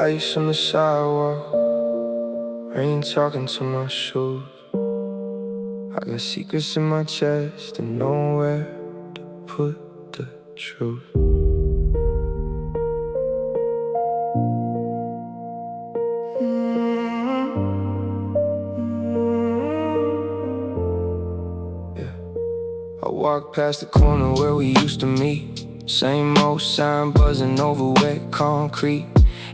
Lights on the sidewalk, rain talking to my shoes. I got secrets in my chest and nowhere to put the truth. I walk past the corner where we used to meet. Same old sign buzzing over wet concrete.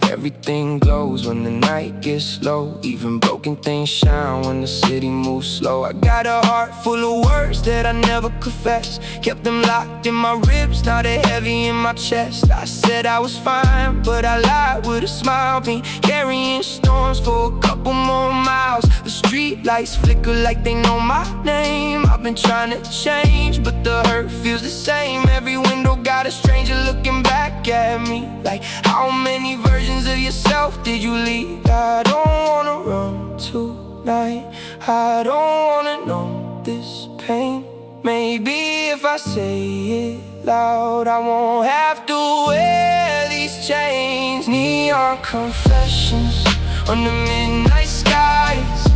Everything glows when the night gets low. Even broken things shine when the city moves slow. I got a heart full of words that I never confessed. Kept them locked in my ribs, now they're heavy in my chest. I said I was fine, but I lied with a smile. Been carrying storms for a couple more miles. The street lights flicker like they know my name. I've been trying to change, but the hurt feels the same. Every window got a stranger looking back at me. Like, how many versions of yourself did you leave? I don't wanna run tonight. I don't wanna know this pain. Maybe if I say it loud, I won't have to wear these chains. Neon confessions under midnight skies.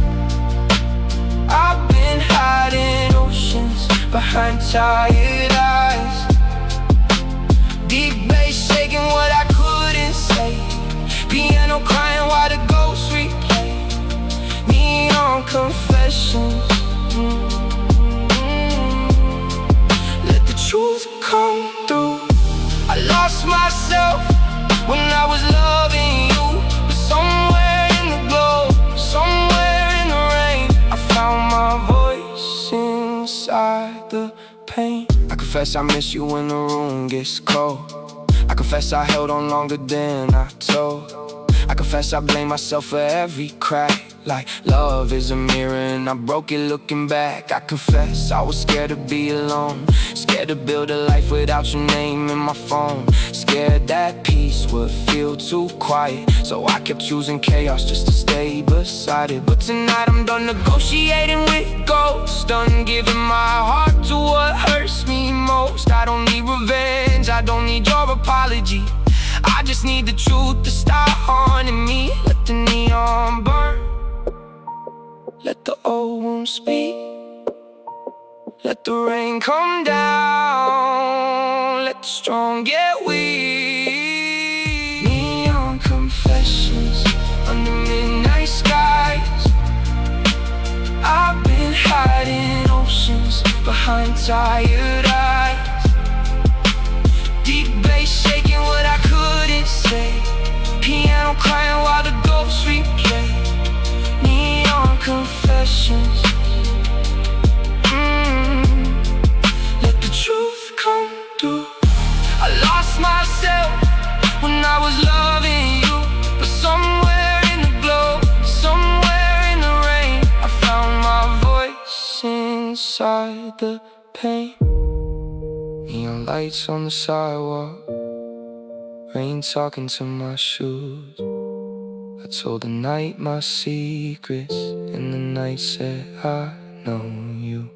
I've been hiding oceans behind tired eyes. Deep bass shaking what I couldn't say. Piano crying while the ghosts replay. Neon confessions. Let the truth come through. I lost myself when I was loving you, but somewhere in the glow, somewhere in the rain, I found my voice inside the pain. I confess I miss you when the room gets cold. I confess I held on longer than I told. I confess I blame myself for every crack. Like love is a mirror and I broke it looking back. I confess I was scared to be alone. Scared to build a life without your name in my phone. Scared that peace would feel too quiet, so I kept choosing chaos just to stay beside it. But tonight I'm done negotiating with ghosts. Done giving my heart to what hurts me most. I don't need revenge, I don't need your apology. I just need the truth to stop haunting me. Let the neon burn, let the old wounds speak. Let the rain come down, let the strong get weak. Neon confessions under midnight skies. I've been hiding oceans behind tired eyes. Deep bass shaking what I couldn't say. Piano crying while the ghosts replay. Neon confessions. Let the truth come through. I lost myself when I was loving you, but somewhere in the glow, somewhere in the rain, I found my voice inside the pain. Neon lights on the sidewalk, rain talking to my shoes. I told the night my secrets, and the night said I know you.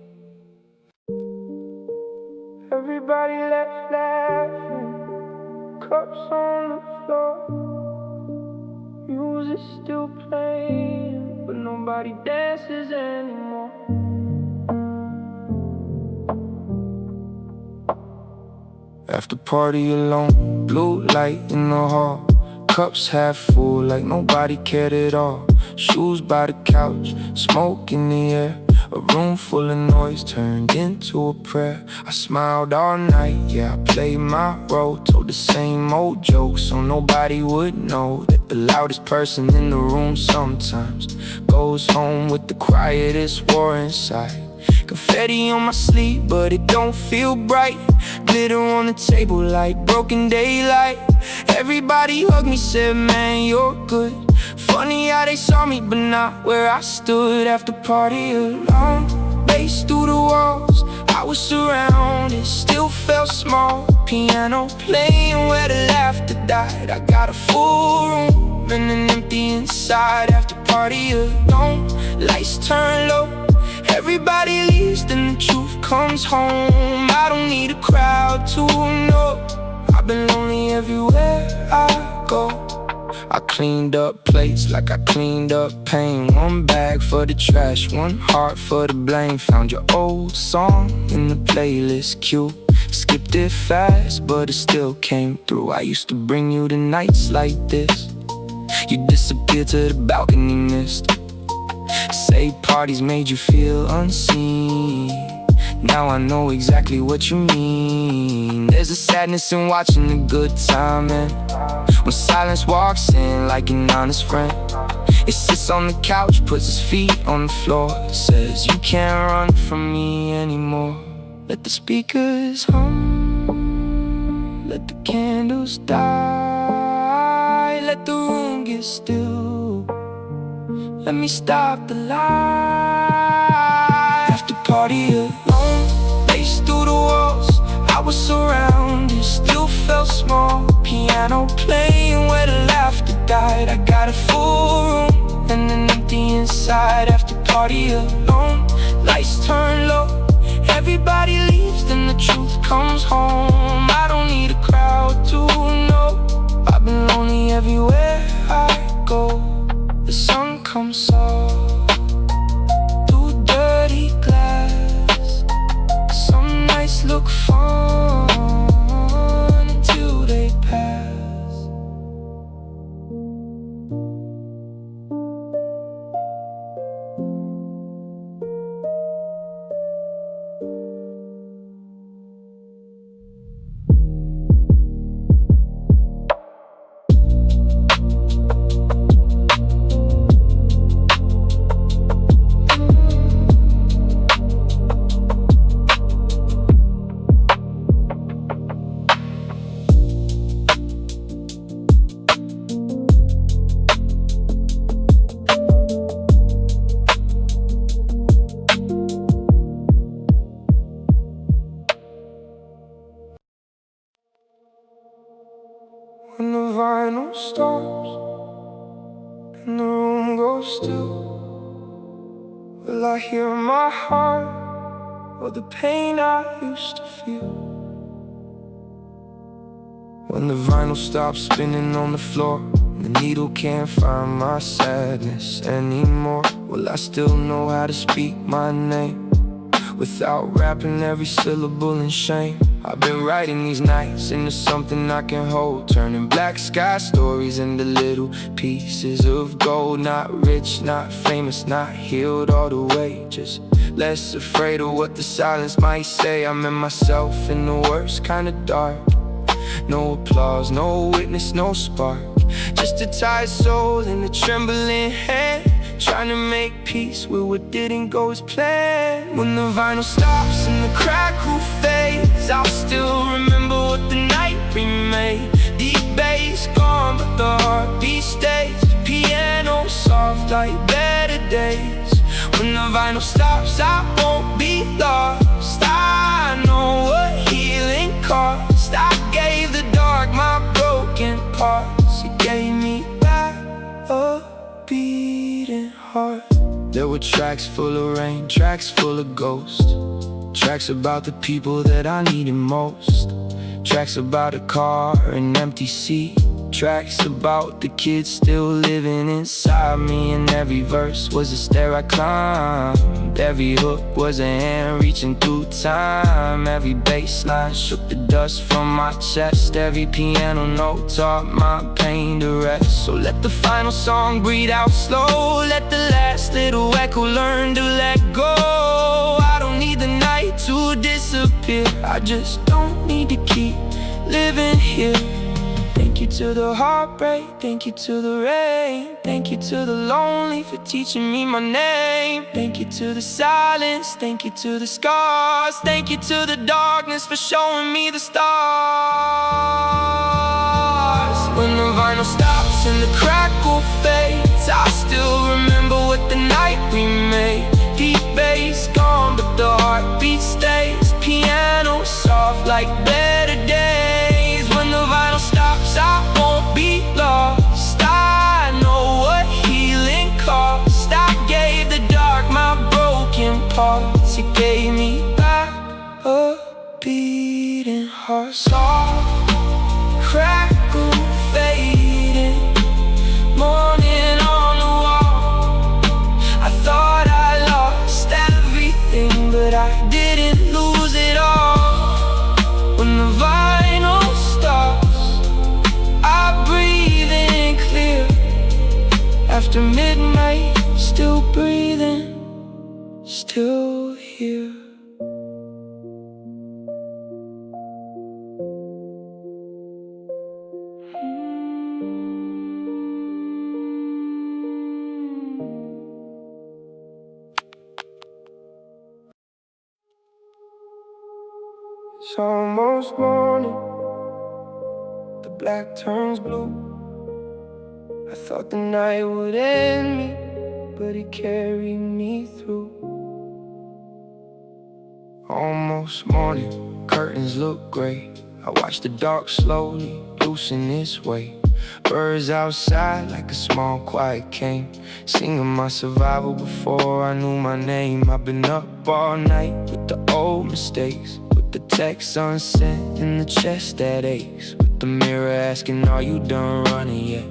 Everybody left laughing, cups on the floor. Music still playing, but nobody dances anymore. After party alone, blue light in the hall. Cups half full like nobody cared at all. Shoes by the couch, smoke in the air. A room full of noise turned into a prayer. I smiled all night, yeah, I played my role. Told the same old jokes so nobody would know that the loudest person in the room sometimes goes home with the quietest war inside. Confetti on my sleeve, but it don't feel bright. Glitter on the table like broken daylight. Everybody hugged me, said, man, you're good. Funny how they saw me, but not where I stood. After party alone, bass through the walls. I was surrounded, still felt small. Piano playing where the laughter died. I got a full room and an empty inside. After party alone, lights turn low. Everybody leaves, then the truth comes home. I don't need a crowd to know I've been lonely everywhere I go. I cleaned up plates like I cleaned up pain. One bag for the trash, one heart for the blame. Found your old song in the playlist queue. Skipped it fast, but it still came through. I used to bring you to nights like this. You disappeared to the balcony mist. Say parties made you feel unseen. Now I know exactly what you mean. There's a sadness in watching the good time end. When silence walks in like an honest friend. It sits on the couch, puts its feet on the floor. Says you can't run from me anymore. Let the speakers hum, let the candles die, let the room get still. Let me stop the light. After party alone, paced through the walls. I was surrounded, still felt small. Piano playing where the laughter died. I got a full room and an empty inside. After party alone, lights turn low. Everybody leaves, then the truth comes home. I don't need a crowd to know I've been lonely everywhere I go. The sun comes soft through dirty glass. Some nights look fun until they pass. When the vinyl stops and the room goes still, will I hear my heart or the pain I used to feel? When the vinyl stops spinning on the floor and the needle can't find my sadness anymore, will I still know how to speak my name without wrapping every syllable in shame? I've been writing these nights into something I can hold, turning black sky stories into little pieces of gold. Not rich, not famous, not healed all the way, just less afraid of what the silence might say. I'm in myself in the worst kind of dark. No applause, no witness, no spark, just a tired soul in a trembling hand, trying to make peace with what didn't go as planned. When the vinyl stops and the crackle fades, I'll still remember what the night we made. Deep bass gone, but the heartbeat stays. Piano soft like better days. When the vinyl stops, I won't be lost. I know what healing cost. I gave the dark my broken parts. It gave me back a beating heart. There were tracks full of rain, tracks full of ghosts, tracks about the people that I needed most, tracks about a car, an empty seat, tracks about the kids still living inside me. And every verse was a stair I climbed, every hook was a hand reaching through time. Every bass line shook the dust from my chest, every piano note taught my pain to rest. So let the final song breathe out slow, let the last little echo learn to let go. I don't need the night to disappear, I just don't need to keep living here. Thank you to the heartbreak, thank you to the rain, thank you to the lonely for teaching me my name. Thank you to the silence, thank you to the scars, thank you to the darkness for showing me the stars. When the vinyl stops and the crackle fades, I still remember what the night we made. Deep bass gone, but the heartbeat stays. Piano soft like better days. When the vinyl stops, I won't be lost. I know what healing cost. I gave the dark my broken parts. It gave me back a beating heart. Soft crackle fading, It's almost morning, the black turns blue. I thought the night would end me, but it carried me through. Almost morning, curtains look gray. I watch the dark slowly loosen its weight. Birds outside like a small quiet came, singing my survival before I knew my name. I've been up all night with the old mistakes, with the text unsent in the chest that aches, with the mirror asking, are you done running yet?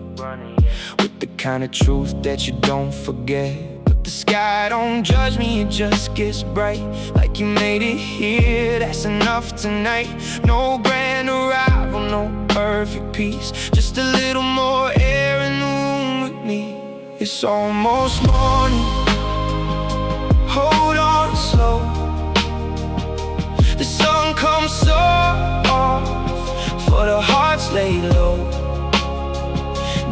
With the kind of truth that you don't forget. But the sky don't judge me, it just gets bright. Like you made it here, that's enough tonight. No grand arrival, no perfect peace, just a little more air in the room with me. It's almost morning, hold on slow. The sun comes soft, for the hearts lay low.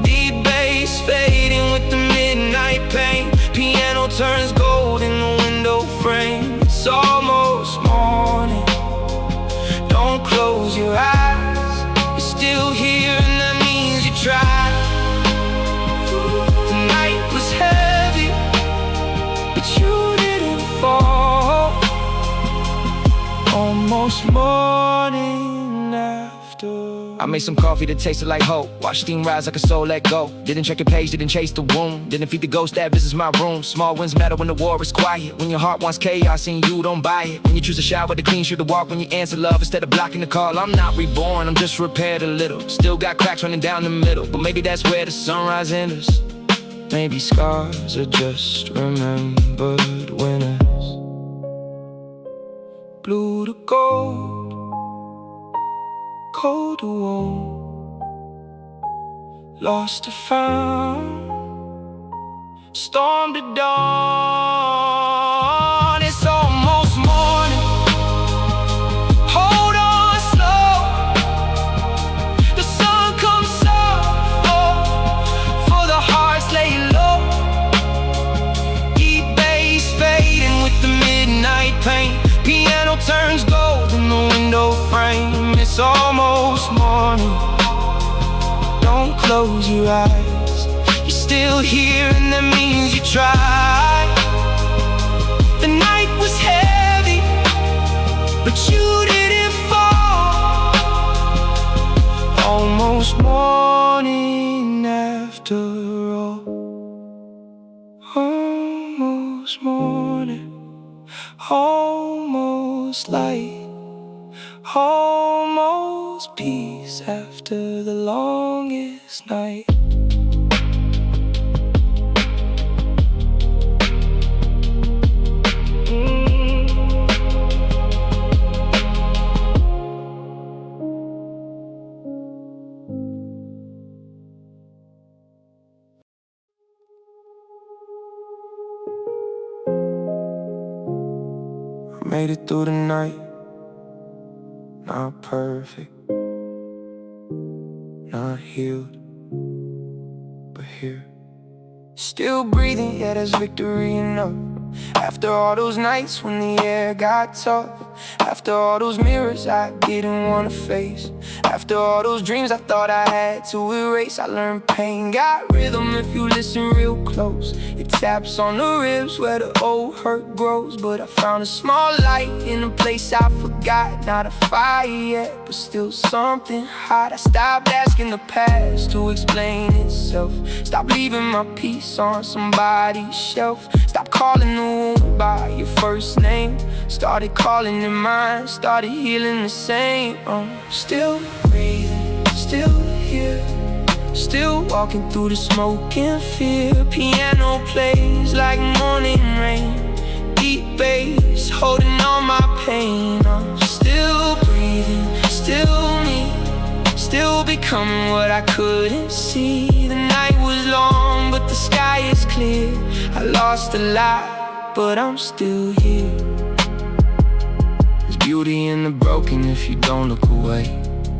Deep bass fading with the midnight pain. Piano turns gold in the window frame. It's almost morning, don't close your eyes. You're still here and that means you tried. The night was heavy, but you didn't fall. Almost morning after. I made some coffee that tasted like hope. Watch steam rise like a soul let go. Didn't check your page, didn't chase the wound. Didn't feed the ghost that visits my room. Small winds matter when the war is quiet. When your heart wants chaos and you don't buy it. When you choose a shower to clean, shoot to walk. When you answer love instead of blocking the call. I'm not reborn, I'm just repaired a little. Still got cracks running down the middle, but maybe that's where the sunrise enters. Maybe scars are just remembered winners. Blue to gold, cold to warm, lost to found, storm to dawn. It's almost morning, hold on slow. The sun comes soft, for the hearts lay low. Deep bass fading with the midnight pain. Piano turns gold in the window frame. It's almost morning, don't close your eyes. You're still here and that means you tried. The night was heavy, but you didn't fall. Almost morning after all. Almost morning, almost light, almost peace after the longest night. Made it through the night, not perfect, not healed, but here. Still breathing, yeah, that's victory enough. After all those nights when the air got tough. After all those mirrors I didn't want to face. After all those dreams I thought I had to erase. I learned pain got rhythm if you listen real close. It taps on the ribs where the old hurt grows. But I found a small light in a place I forgot. Not a fire yet, but still something hot. I stopped asking the past to explain itself. Stopped leaving my peace on somebody's shelf. Stopped calling the wound by your first name. Started calling it mine, started healing the same. Still breathing, still here, still walking through the smoke and fear. Piano plays like morning rain. Deep bass holding all my pain. I'm still breathing, still me, still becoming what I couldn't see. The night was long, but the sky is clear. I lost a lot, but I'm still here. There's beauty in the broken if you don't look away.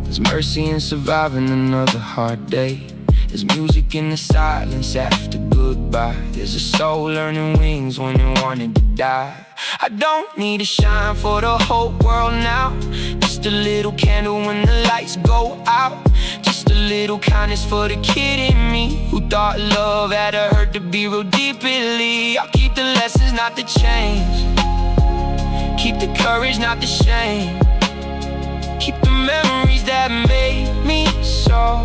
There's mercy in surviving another hard day. There's music in the silence after goodbye. There's a soul learning wings when it wanted to die. I don't need to shine for the whole world now. Just just a little candle when the lights go out. Just a little kindness for the kid in me who thought love had to hurt to be real deeply. I'll keep the lessons, not the chains. Keep the courage, not the shame. Keep the memories that made me so.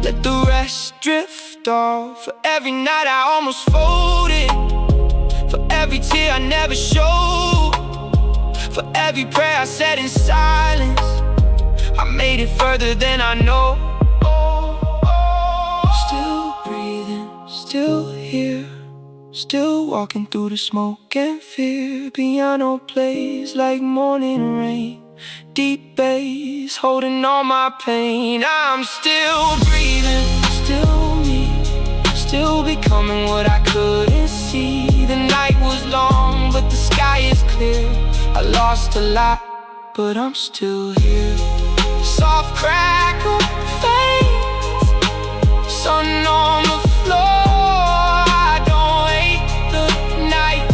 Let the rest drift off. For every night I almost folded, for every tear I never showed, for every prayer I said in silence. I made it further than I know. Still breathing, still here, still walking through the smoke and fear. Piano plays like morning rain, deep bass holding all my pain. I'm still breathing, still me, still becoming what I couldn't see. The night was long, but the sky is clear. I lost a lot, but I'm still here. Soft crackle fades, sun on the floor. I don't hate the night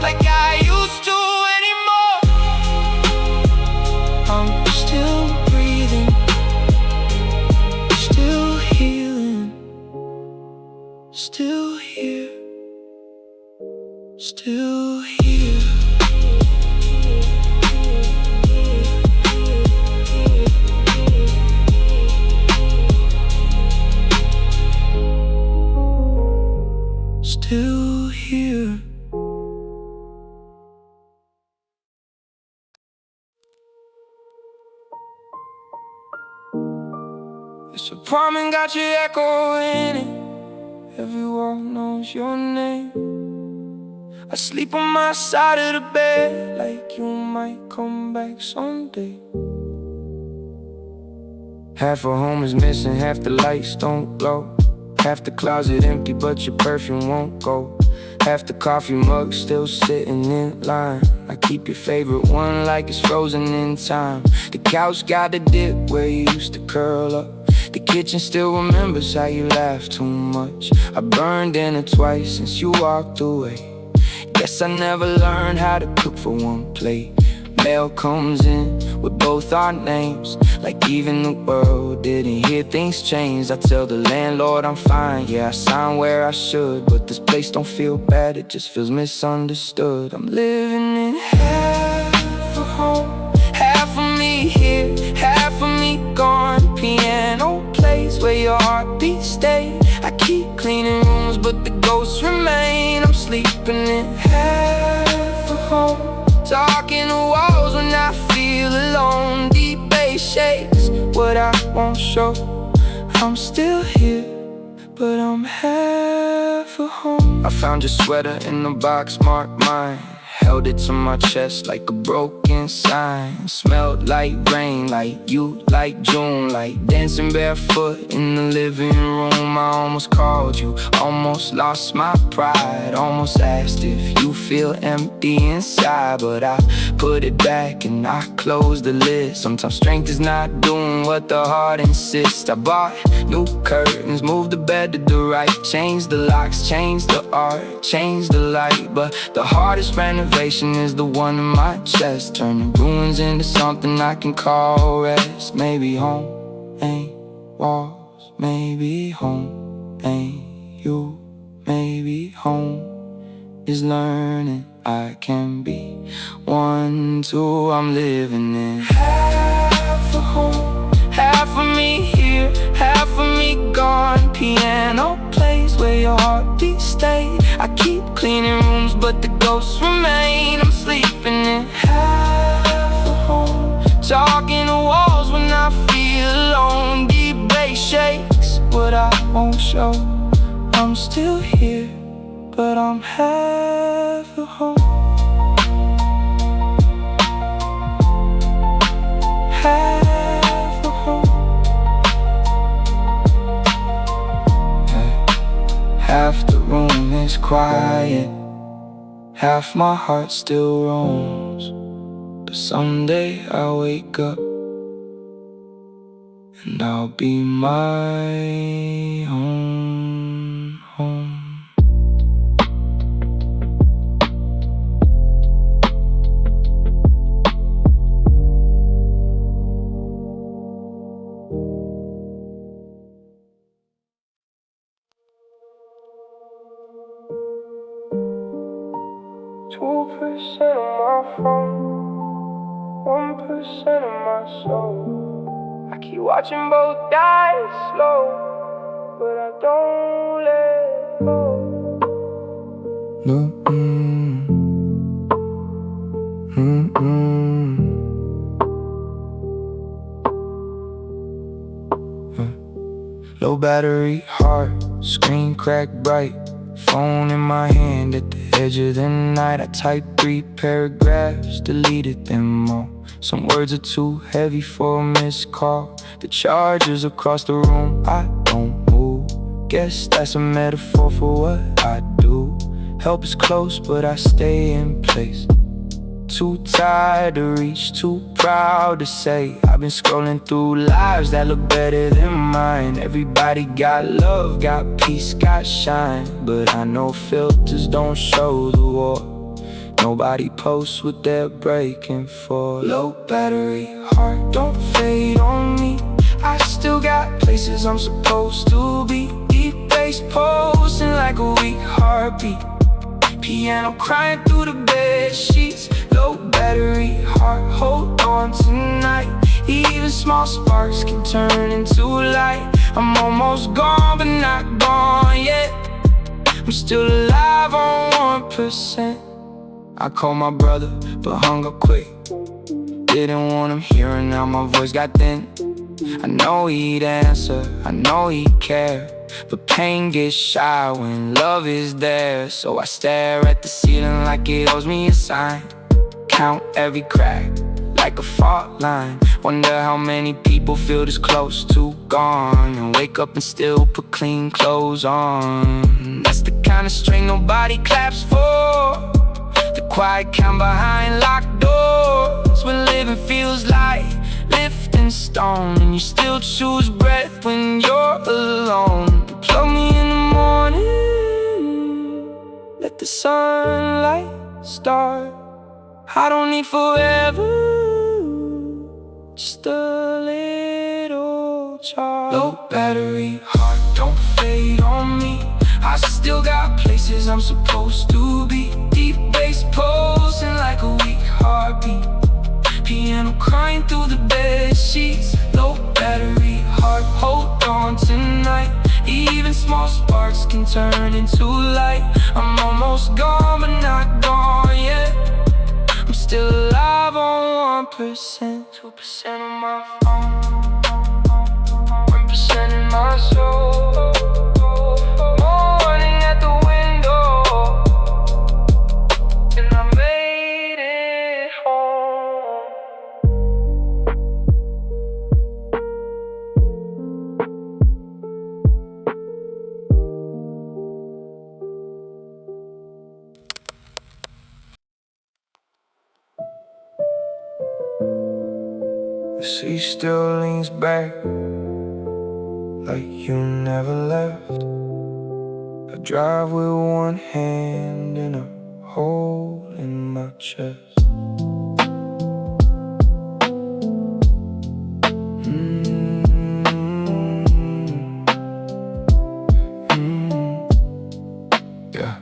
like I used to anymore. I'm still breathing, still healing, still here, still here. Still here. This apartment got your echo in it. Everyone knows your name. I sleep on my side of the bed like you might come back someday. Half a home is missing, half the lights don't glow. Half the closet empty, but your perfume won't go. Half the coffee mug still sitting in line. I keep your favorite one like it's frozen in time. The couch got a dip where you used to curl up. The kitchen still remembers how you laughed too much. I burned dinner twice since you walked away. Guess I never learned how to cook for one plate. Mail comes in with both our names, like even the world didn't hear things change. I tell the landlord I'm fine, yeah, I sign where I should, but this place don't feel bad, it just feels misunderstood. I'm living in half a home, half of me here, half of me gone. Piano plays where your heartbeat stayed. I keep cleaning rooms, but the ghosts remain. I'm sleeping in half a home, talking to walls when I feel alone. Deep bass shakes what I won't show. I'm still here, but I'm half a home. I found your sweater in the box marked mine. Held it to my chest like a broken sign. Smelled like rain, like you, like June. Like dancing barefoot in the living room. I almost called you, almost lost my pride. Almost asked if you feel empty inside, but I put it back and I closed the lid. Sometimes strength is not doing what the heart insists. I bought new curtains, moved the bed to the right, changed the locks, changed the art, changed the light. But the hardest renovation is the one in my chest, turning ruins into something I can call rest. Maybe home ain't walls, maybe home ain't you. Maybe home is learning I can be one too. I'm living in half a home, half of me here, half of me gone. Piano plays where your heartbeat stayed. I keep cleaning rooms, but the ghosts remain. I'm sleeping in half a home, talking to walls when I feel alone. Deep bass shakes what I won't show. I'm still here, but I'm half a home. Half a home. Half the room is quiet, half my heart still roams. But someday I'll wake up and I'll be my own home. 2% of my phone, 1% of my soul. I keep watching both die slow, but I don't let go. No, Low battery, heart, screen crack bright. Phone in my hand at the edge of the night. I typed 3 paragraphs, deleted them all. Some words are too heavy for a missed call. The charger's across the room, I don't move. Guess that's a metaphor for what I do. Help is close, but I stay in place. Too tired to reach, too proud to say. I've been scrolling through lives that look better than mine. Everybody got love, got peace, got shine, but I know filters don't show the war. Nobody posts what they're breaking for. Low battery, heart don't fade on me. I still got places I'm supposed to be. Deep bass pulsing like a weak heartbeat. Piano crying through the bed sheets. Low battery, heart, hold on tonight. Even small sparks can turn into light. I'm almost gone, but not gone yet. I'm still alive on 1%. I called my brother, but hung up quick. Didn't want him hearing how my voice got thin. I know he'd answer, I know he'd care, but pain gets shy when love is there. So I stare at the ceiling like it owes me a sign. Count every crack like a fault line. Wonder how many people feel this close to gone, and wake up and still put clean clothes on. That's the kind of strain nobody claps for. The quiet count behind locked doors. When living feels like lifting stone, and you still choose breath when you're alone. Plug me in the morning, let the sunlight start. I don't need forever, just a little charge. Low battery, heart don't fade on me. I still got places I'm supposed to be. Deep bass pulsing like a weak heartbeat. Piano crying through the bed sheets. Low battery, heart, hold on tonight. Even small sparks can turn into light. I'm almost gone, but not gone yet. I'm still alive on 1%. 2% of my phone, 1% in my soul. Morning at the window, and I made it home. The sea still leans back like you never left. I drive with one hand and a hole in my chest. Yeah,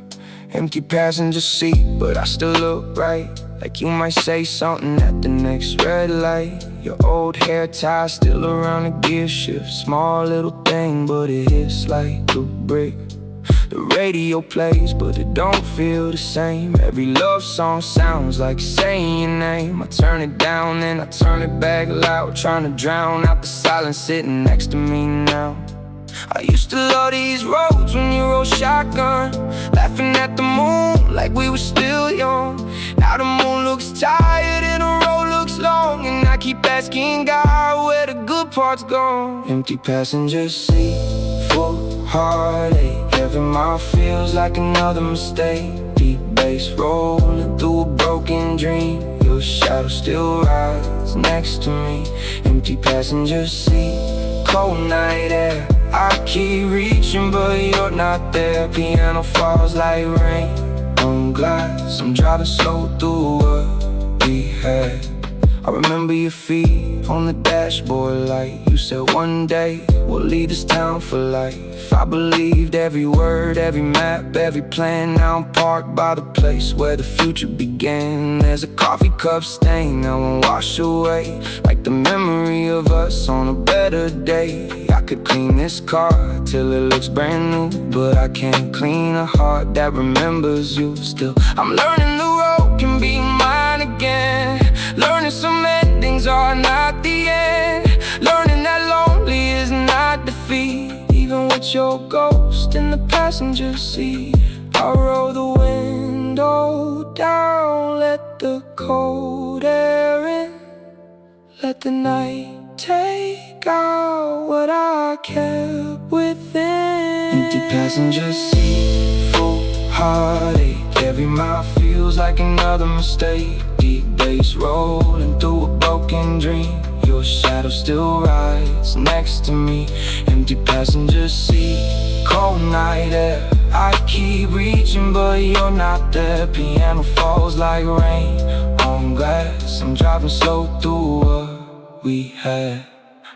empty passenger seat, but I still look right. Like you might say something at the next red light. Your old hair tie still around the gear shift. Small little thing, but it hits like a brick. The radio plays, but it don't feel the same. Every love song sounds like saying your name. I turn it down and I turn it back loud, trying to drown out the silence sitting next to me now. I used to love these roads when you rode shotgun, laughing at the moon like we were still young. Now the moon looks tired and the road looks long, and I keep asking God where the good parts gone. Empty passenger seat, full heartache. Every mile feels like another mistake. Deep bass rolling through a broken dream. Your shadow still rides next to me. Empty passenger seat, cold night air. I keep reaching but you're not there. Piano falls like rain on glass. I'm driving slow through what we had. I remember your feet on the dashboard light. You said one day we'll leave this town for life. I believed every word, every map, every plan. Now I'm parked by the place where the future began. There's a coffee cup stain that won't wash away, like the memory of us on a better day. I could clean this car till it looks brand new, but I can't clean a heart that remembers you. Still, I'm learning the road can be mine again. Learning some endings are not the end. Learning that lonely is not defeat. Even with your ghost in the passenger seat, I'll roll the window down, let the cold air in. Let the night take out what I kept within. Empty passenger seat, full heartache. Every mile feels like another mistake. Deep bass rolling through a broken dream. Your shadow still rides next to me. Empty passenger seat, cold night air. I keep reaching but you're not there. Piano falls like rain on glass. I'm driving slow through what we had.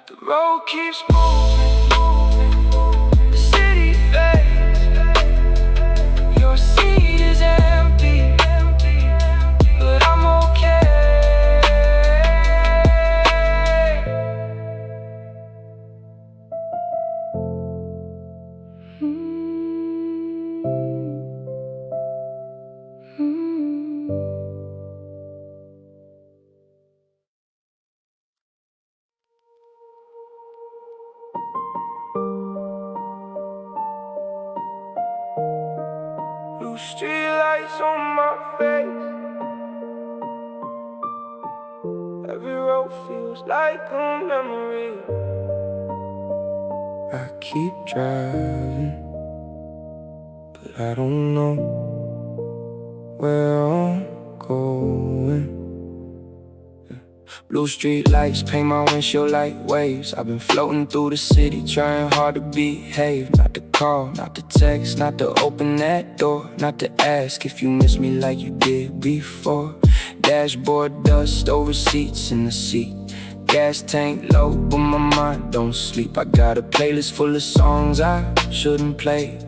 The road keeps moving, the city fades. Your seat is empty, but I'm okay. Blue streetlights on my face. Every road feels like a memory. I keep driving, but I don't know where I'm going. Blue street lights paint my windshield like waves. I've been floating through the city, trying hard to behave. Not to call, not to text, not to open that door, not to ask if you miss me like you did before. Dashboard dust over seats in the seat. Gas tank low, but my mind don't sleep. I got a playlist full of songs I shouldn't play,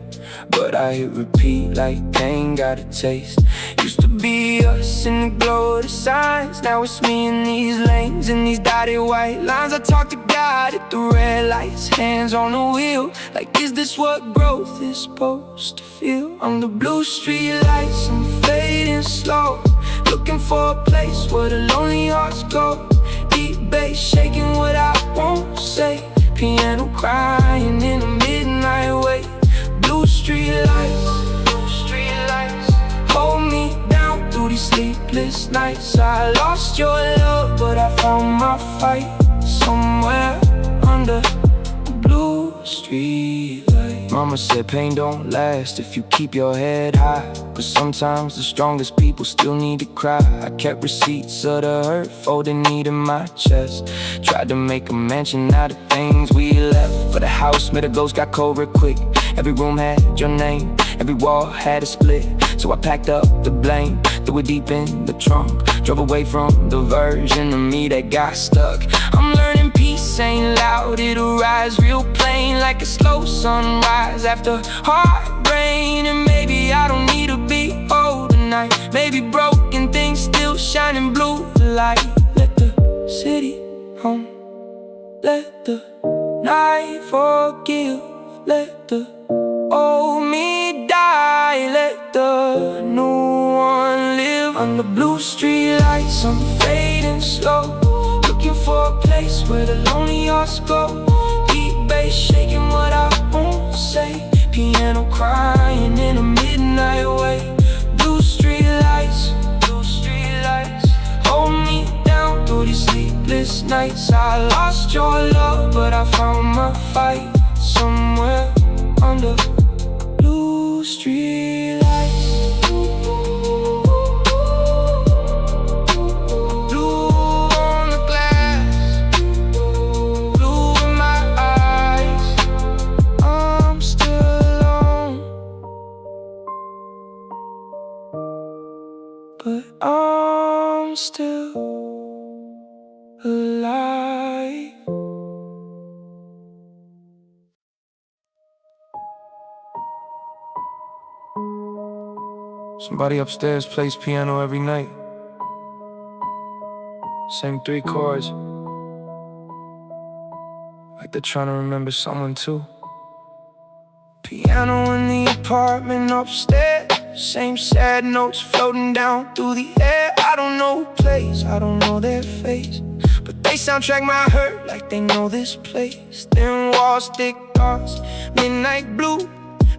but I hit repeat like pain got a taste. Used to be us in the glow of the signs. Now it's me in these lanes, in these dotted white lines. I talk to God at the red lights, hands on the wheel. Like, is this what growth is supposed to feel? On the blue street lights, I'm fading slow, looking for a place where the lonely hearts go. Deep bass shaking what I won't say. Piano crying in the midnight wait. Blue street lights, hold me down through these sleepless nights. I lost your love, but I found my fight somewhere under the blue street light. Mama said pain don't last if you keep your head high, but sometimes the strongest people still need to cry. I kept receipts of the hurt folded neat in my chest. Tried to make a mansion out of things we left, but the house made a ghost got cold real quick. Every room had your name, every wall had a split. So I packed up the blame, threw it deep in the trunk. Drove away from the version of me that got stuck. I'm learning peace ain't loud, it'll rise real plain, like a slow sunrise after hard rain. And maybe I don't need to be old tonight. Maybe broken things still shining blue light. Let the city home, let the night forgive. Let the old me die, let the new one live. Under blue street lights, I'm fading slow, looking for a place where the lonely hearts go. Deep bass shaking what I won't say. Piano crying in a midnight way. Blue street lights, hold me down through these sleepless nights. I lost your love, but I found my fight somewhere under blue street lights. Blue on the glass, blue in my eyes. I'm still alone, but I'm still Somebody upstairs plays piano every night. Same 3 chords, like they're trying to remember someone too. Piano in the apartment upstairs, same sad notes floating down through the air. I don't know who plays, I don't know their face, but they soundtrack my hurt like they know this place. Thin walls, thick thoughts, midnight blue.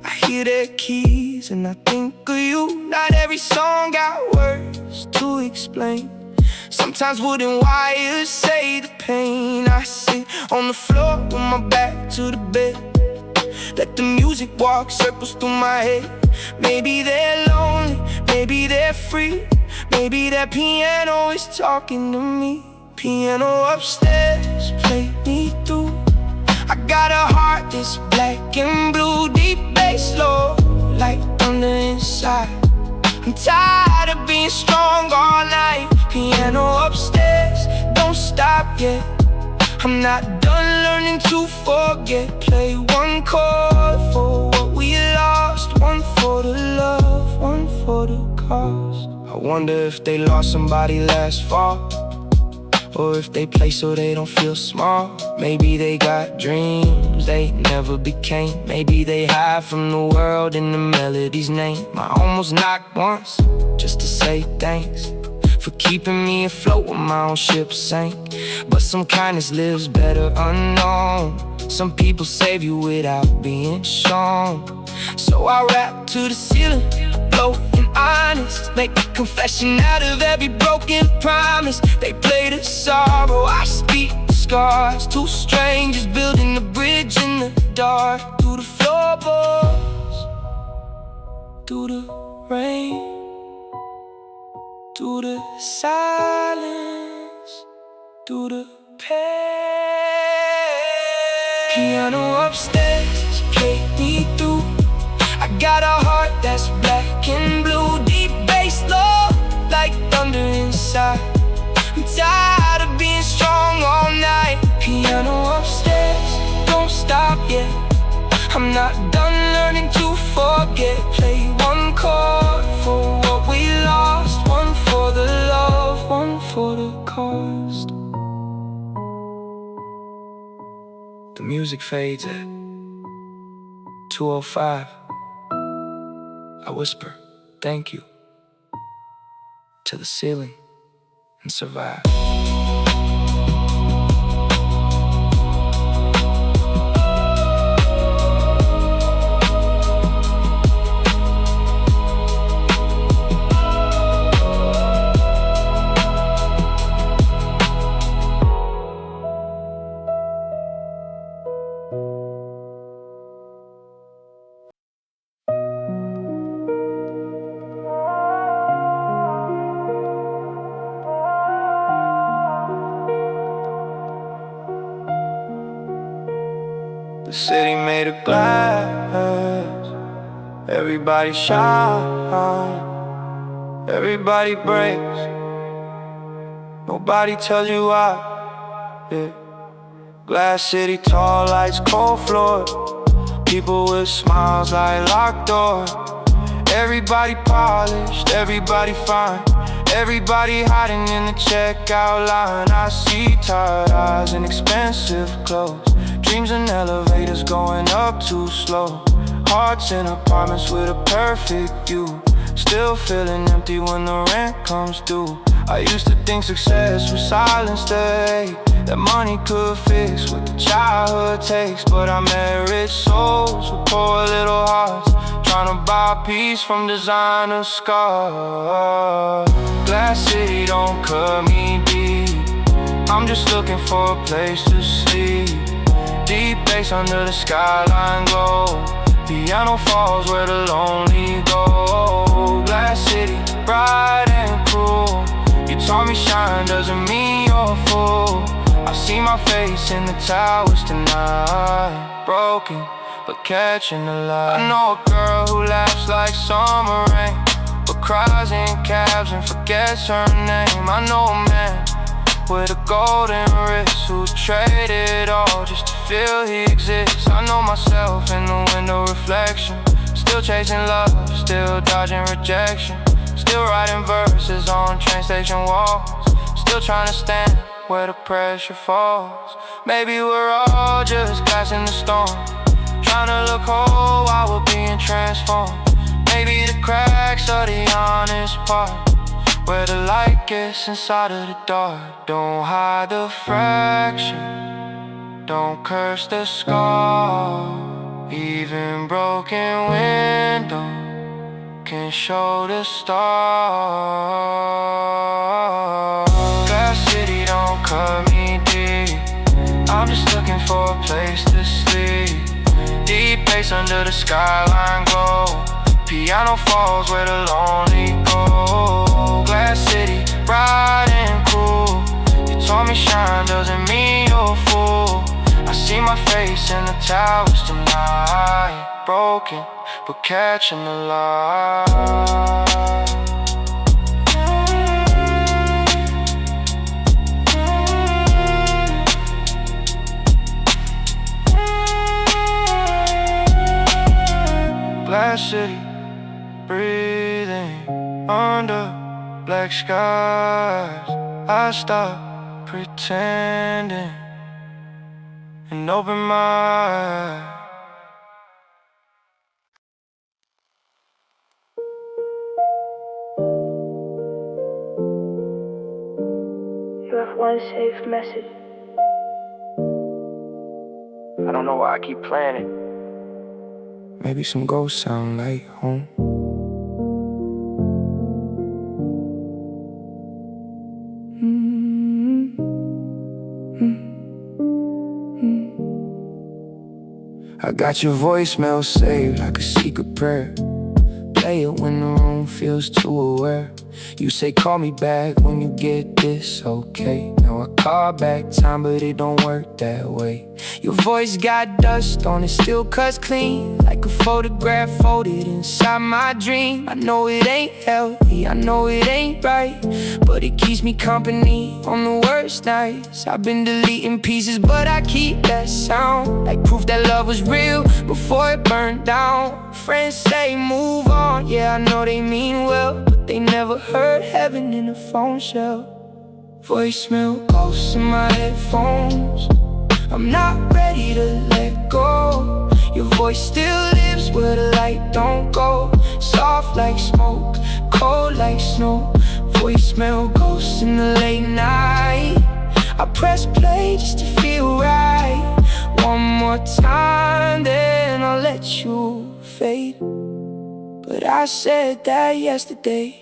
I hear their keys and I think of you. Not every song got words to explain. Sometimes wooden wires say the pain. I sit on the floor with my back to the bed, let the music walk circles through my head. Maybe they're lonely, maybe they're free, maybe that piano is talking to me. Piano upstairs, play me through. I got a heart that's black and blue, deep bass, low, like thunder inside. I'm tired of being strong all night. Piano upstairs, don't stop yet. I'm not done learning to forget. Play 1 chord for what we lost, 1 for the love, 1 for the cost. I wonder if they lost somebody last fall, or if they play so they don't feel small. Maybe they got dreams they never became. Maybe they hide from the world in the melody's name. I almost knocked once just to say thanks for keeping me afloat when my own ship sank. But some kindness lives better unknown. Some people save you without being shown. So I rap to the ceiling, low and honest, make a confession out of every broken promise. They play the sorrow, I speak the scars. 2 strangers building a bridge in the dark. Through the floorboards, through the rain, through the silence, through the pain. Piano upstairs, play me through. I got a heart that's black and blue, deep bass, low, like thunder inside. I'm tired of being strong all night. Piano upstairs, don't stop yet. I'm not done learning to forget. Play 1 chord for what we lost, 1 for the love, 1 for the cost. The music fades at 2:05. I whisper, thank you, to the ceiling and survive. The city made of glass, everybody shine, everybody breaks, nobody tells you why, yeah. Glass city, tall lights, cold floor, people with smiles like locked door. Everybody polished, everybody fine, everybody hiding in the checkout line. I see tired eyes and expensive clothes, dreams in elevators going up too slow. Hearts in apartments with a perfect view, still feeling empty when the rent comes due. I used to think success was silence, the hate that money could fix what the childhood takes. But I met rich souls with poor little hearts, trying to buy peace from designer scars. Glass city don't cut me deep, I'm just looking for a place to sleep. Deep bass under the skyline glow, piano falls where the lonely go. Glass city, bright and cruel, you taught me shine doesn't mean you're a fool. I see my face in the towers tonight, broken but catching the light. I know a girl who laughs like summer rain, but cries in cabs and forgets her name. I know a man with a golden wrist who traded all just to feel he exists. I know myself in the window reflection, Still chasing love, still dodging rejection. Still writing verses on train station walls. Still trying to stand where the pressure falls. Maybe we're all just glass in the storm, trying to look whole while we're being transformed. Maybe the cracks are the honest part, where the light gets inside of the dark. Don't hide the fraction, don't curse the scar. Even broken window can show the stars. Glass city don't cut me deep, I'm just looking for a place to sleep. Deep bass under the skyline glow, piano falls where the lonely go. Glass city, bright and cool. You told me shine doesn't mean you're a fool. I see my face in the towers tonight, broken but catching the light. Glass city, breathing under black skies. I stop pretending and open my eyes. You have one safe message. I don't know why I keep playing it. Maybe some ghosts sound like home. I got your voicemail saved like a secret prayer. Play it when the room feels too aware. You say call me back when you get this okay. Now I call back time but it don't work that way. Your voice got dust on it, still cuts clean, like a photograph folded inside my dream. I know it ain't healthy, I know it ain't right, but it keeps me company on the worst nights. I've been deleting pieces but I keep that sound, like proof that love was real before it burned down. Friends say move on, yeah I know they mean well, but they never heard heaven in a phone shell. Voicemail ghosts in my headphones, I'm not ready to let go. Your voice still lives where the light don't go. Soft like smoke, cold like snow. Voicemail ghosts in the late night. I press play just to feel right. One more time, then I'll let you fade. But I said that yesterday.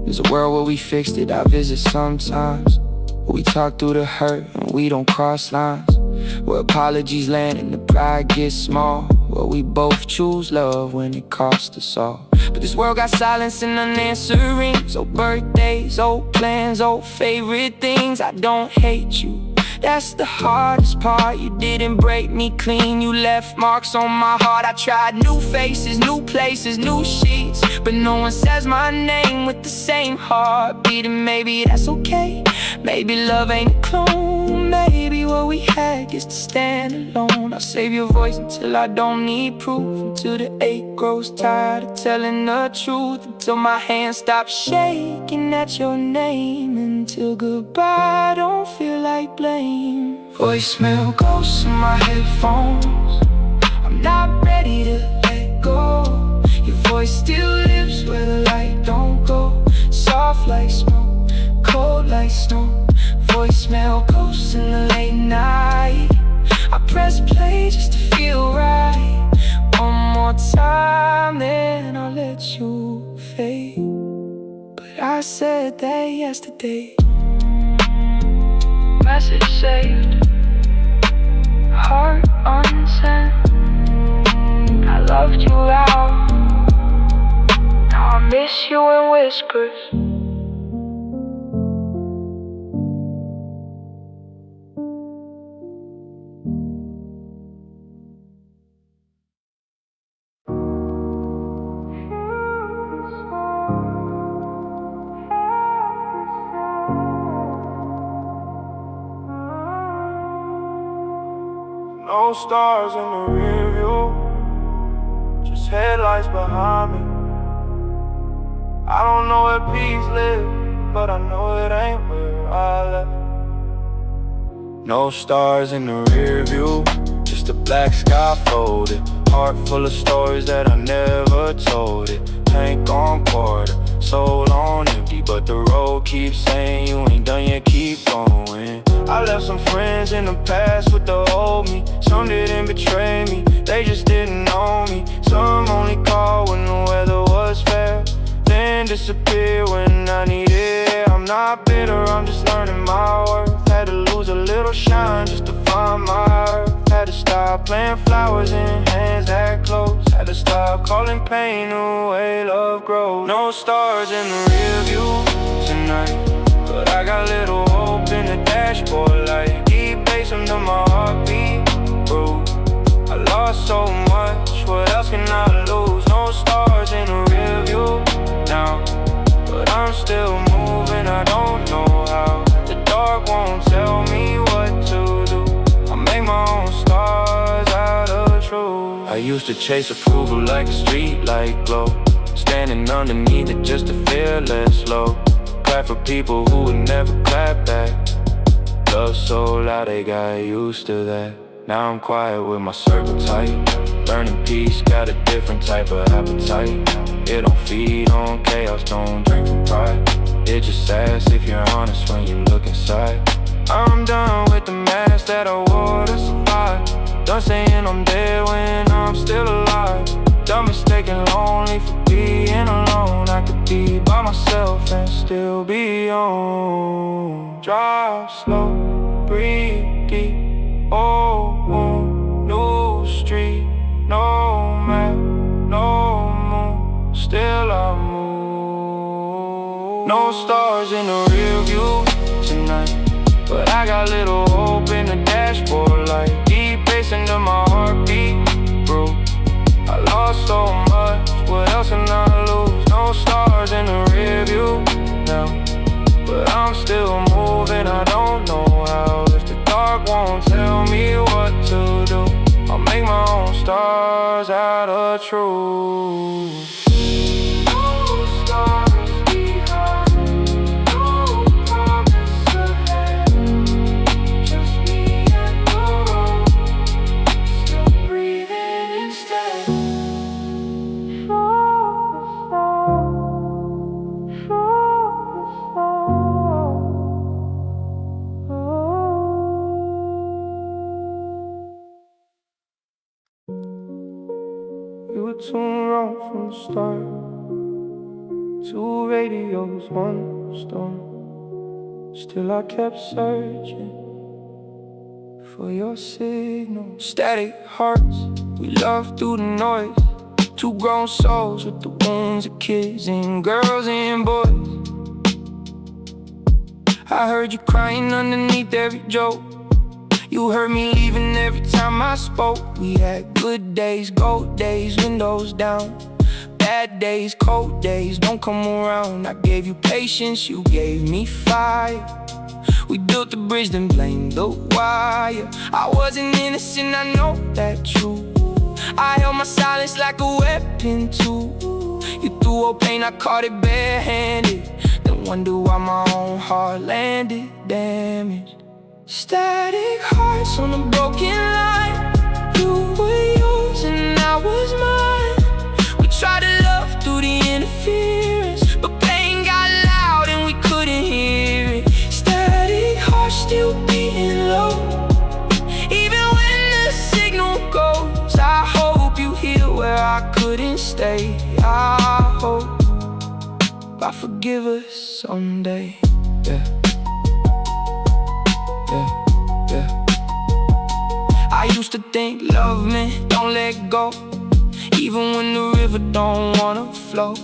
There's a world where we fixed it, I visit sometimes, where we talk through the hurt and we don't cross lines, where apologies land and the pride gets small, where we both choose love when it costs us all. But this world got silence and unanswered rings. Old birthdays, old plans, old favorite things. I don't hate you, that's the hardest part. You didn't break me clean, you left marks on my heart. I tried new faces, new places, new sheets, but no one says my name with the same heartbeat. And maybe that's okay, maybe love ain't a clone. Maybe what we had gets to stand alone. I'll save your voice until I don't need proof, until the ache grows tired of telling the truth, until my hands stop shaking at your name, until goodbye don't feel like blame. Voicemail ghosts in my headphones, I'm not ready to let go. Your voice still lives where the light don't go. Soft like smoke, cold like snow. Voicemail ghosts in the late night. I press play just to feel right. One more time, then I'll let you fade. But I said that yesterday. Message saved, heart unsent. I loved you out, now I miss you in whispers. No stars in the rear view, just headlights behind me. I don't know where peace live, but I know it ain't where I left. No stars in the rear view, just a black sky folded. Heart full of stories that I never told it. Tank on quarter, soul on empty, but the road keeps saying you ain't done yet, keep going. I left some friends in the past with the old me. Some didn't betray me, they just didn't know me. Some only called when the weather was fair, then disappear when I need it. I'm not bitter, I'm just learning my worth. Had to lose a little shine just to find my earth. Had to stop playing flowers in hands that close. Had to stop calling pain the way love grows. No stars in the rear view tonight, but I got little hope in the dashboard light. Deep bass under my heartbeat, bro. I lost so much, what else can I lose? No stars in the rear view now, but I'm still moving, I don't know how. The dark won't tell me what to do. I make my own stars out of truth. I used to chase approval like a street light glow, standing underneath it just to feel less low. Clap for people who would never clap back. Love so loud they got used to that. Now I'm quiet with my circle tight. Burning peace, got a different type of appetite. It don't feed on chaos, don't drink from pride. It just asks if you're honest when you look inside. I'm done with the mask that I wore to survive. Done saying I'm dead when I'm still alive. Done mistaken lonely for being alone. I could be by myself and still be on. Drive slow, breathe deep. Old wound, new street. No map, no moon, still I move. No stars in the rear view tonight, but I got little hope in the dashboard light. Deep bass under my heartbeat, bro. I lost so much, what else can I lose? No stars in the rear view now, but I'm still moving, I don't know how. If the dark won't tell me what to do, I'll make my own stars out of truth. No stars behind, no promise ahead. Just me and the road, still breathing instead. We were too wrong from the start. Two radios, one storm. Still I kept searching for your signal. Static hearts, we love through the noise. Two grown souls with the wounds of kids and girls and boys. I heard you crying underneath every joke. You heard me leaving every time I spoke. We had good days, gold days, windows down. Bad days, cold days, don't come around. I gave you patience, you gave me fire. We built the bridge, then blamed the wire. I wasn't innocent, I know that true. I held my silence like a weapon too. You threw up pain, I caught it barehanded. Then wonder why my own heart landed damaged. Static hearts on a broken line. You were yours and I was mine. We tried to love through the interference, but pain got loud and we couldn't hear it. Static hearts still beating low, even when the signal goes. I hope you hear where I couldn't stay. I hope I forgive us someday. Yeah. I used to think love meant don't let go, even when the river don't wanna flow,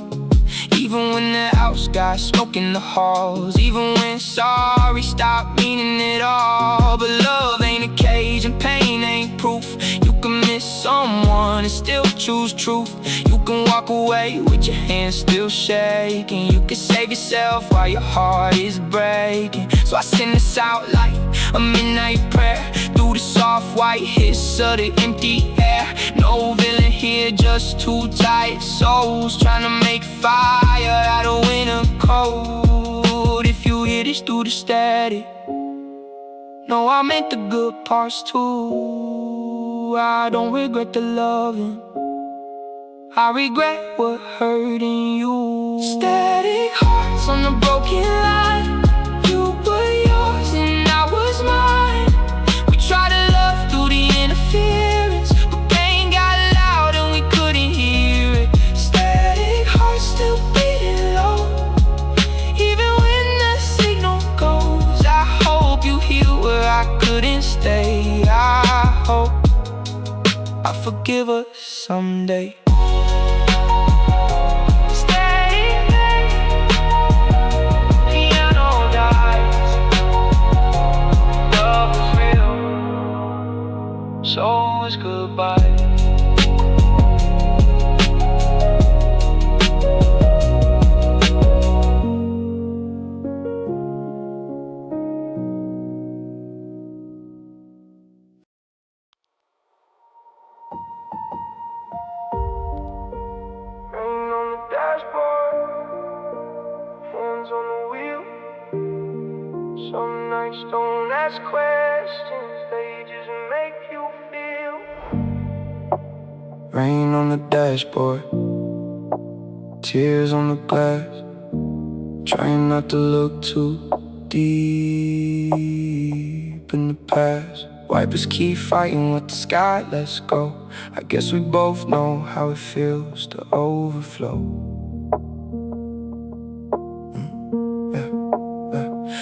even when the house got smoke in the halls, even when sorry stopped meaning it all. But love ain't a cage and pain ain't proof. You can miss someone and still choose truth. You can walk away with your hands still shaking. You can save yourself while your heart is breaking. So I send this out like a midnight prayer, through the soft white hiss of the empty air. No No villain here, just two tired souls trying to make fire out of winter cold. If you hear this through the static, no, I meant the good parts too. I don't regret the loving, I regret what hurting you. Static hearts on the broken line. You were yours and I was mine. We tried to love through the interference, but pain got loud and we couldn't hear it. Static hearts still beating low, even when the signal goes. I hope you heal where I couldn't stay. I hope I forgive us someday. So it's goodbye. Rain on the dashboard, hands on the wheel. Some nights don't ask questions, they just make you feel. Rain on the dashboard, tears on the glass. Trying not to look too deep in the past. Wipers keep fighting with the sky, let's go. I guess we both know how it feels to overflow.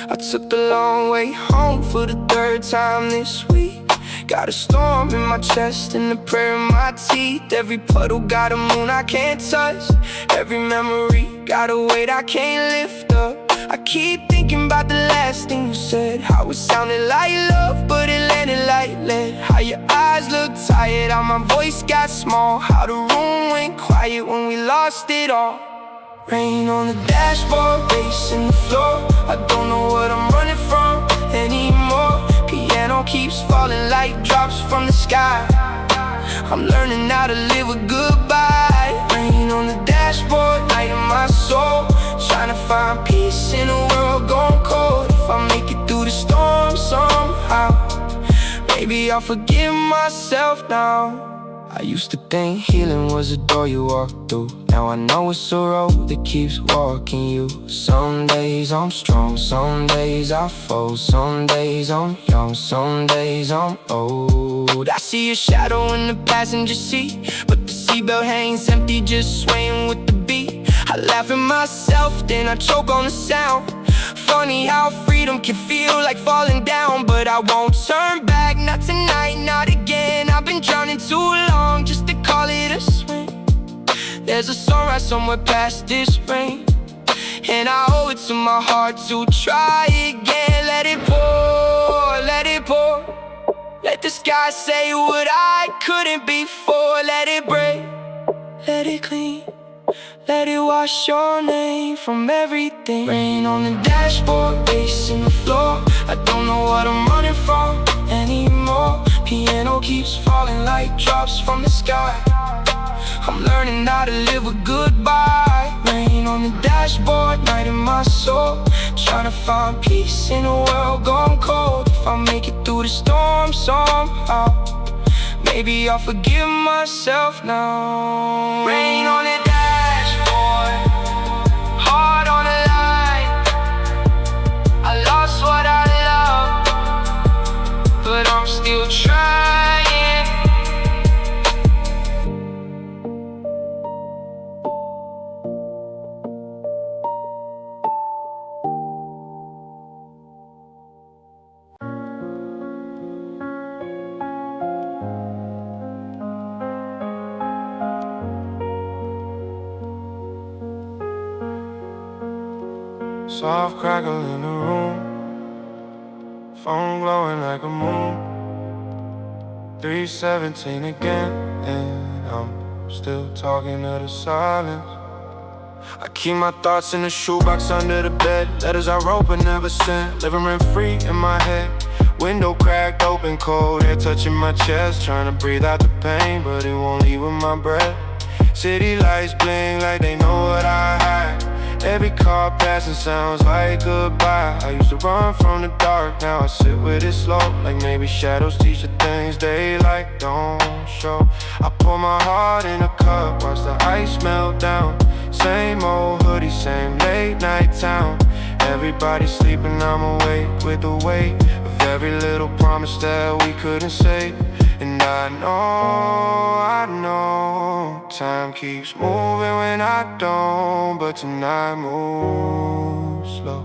I took the long way home for the third time this week. Got a storm in my chest and a prayer in my teeth. Every puddle got a moon I can't touch. Every memory got a weight I can't lift up. I keep thinking about the last thing you said, how it sounded like love, but it landed like lead. How your eyes looked tired, how my voice got small, how the room went quiet when we lost it all. Rain on the dashboard, racing the floor. I don't know what I'm running from anymore. Piano keeps falling like drops from the sky. I'm learning how to live with goodbye. Rain on the dashboard, night in my soul. Trying to find peace in a world gone cold. If I make it through the storm somehow, maybe I'll forgive myself now. I used to think healing was a door you walk through. Now I know it's a road that keeps walking you. Some days I'm strong, some days I fold. Some days I'm young, some days I'm old. I see a shadow in the passenger seat, but the seatbelt hangs empty, just swaying with the beat. I laugh at myself, then I choke on the sound. Funny how freedom can feel like falling down, but I won't turn back, not tonight, not again. I've been drowning too long just to call it a swim. There's a sunrise somewhere past this rain, and I owe it to my heart to try again. Let it pour, let it pour. Let the sky say what I couldn't before. Let it break, let it clean. Let it wash your name from everything. Rain on the dashboard, racing the floor. I don't know what I'm running from anymore. Piano keeps falling like drops from the sky. I'm learning how to live with goodbye. Rain on the dashboard, night in my soul. Trying to find peace in a world gone cold. If I make it through the storm somehow, maybe I'll forgive myself now. Rain on the dashboard, heart on the line. I lost what I loved, but I'm still trying. Soft crackle in the room, phone glowing like a moon. 3:17 again, and I'm still talking to the silence. I keep my thoughts in a shoebox under the bed. Letters I wrote but never sent, living rent free in my head. Window cracked open, cold air touching my chest, trying to breathe out the pain, but it won't leave with my breath. City lights bling like they know what I hide. Every car passing sounds like goodbye. I used to run from the dark, now I sit with it slow, like maybe shadows teach the things daylight don't show. I pour my heart in a cup, watch the ice melt down. Same old hoodie, same late night town. Everybody sleeping, I'm awake with the weight of every little promise that we couldn't say. And I know time keeps moving when I don't, but tonight moves slow,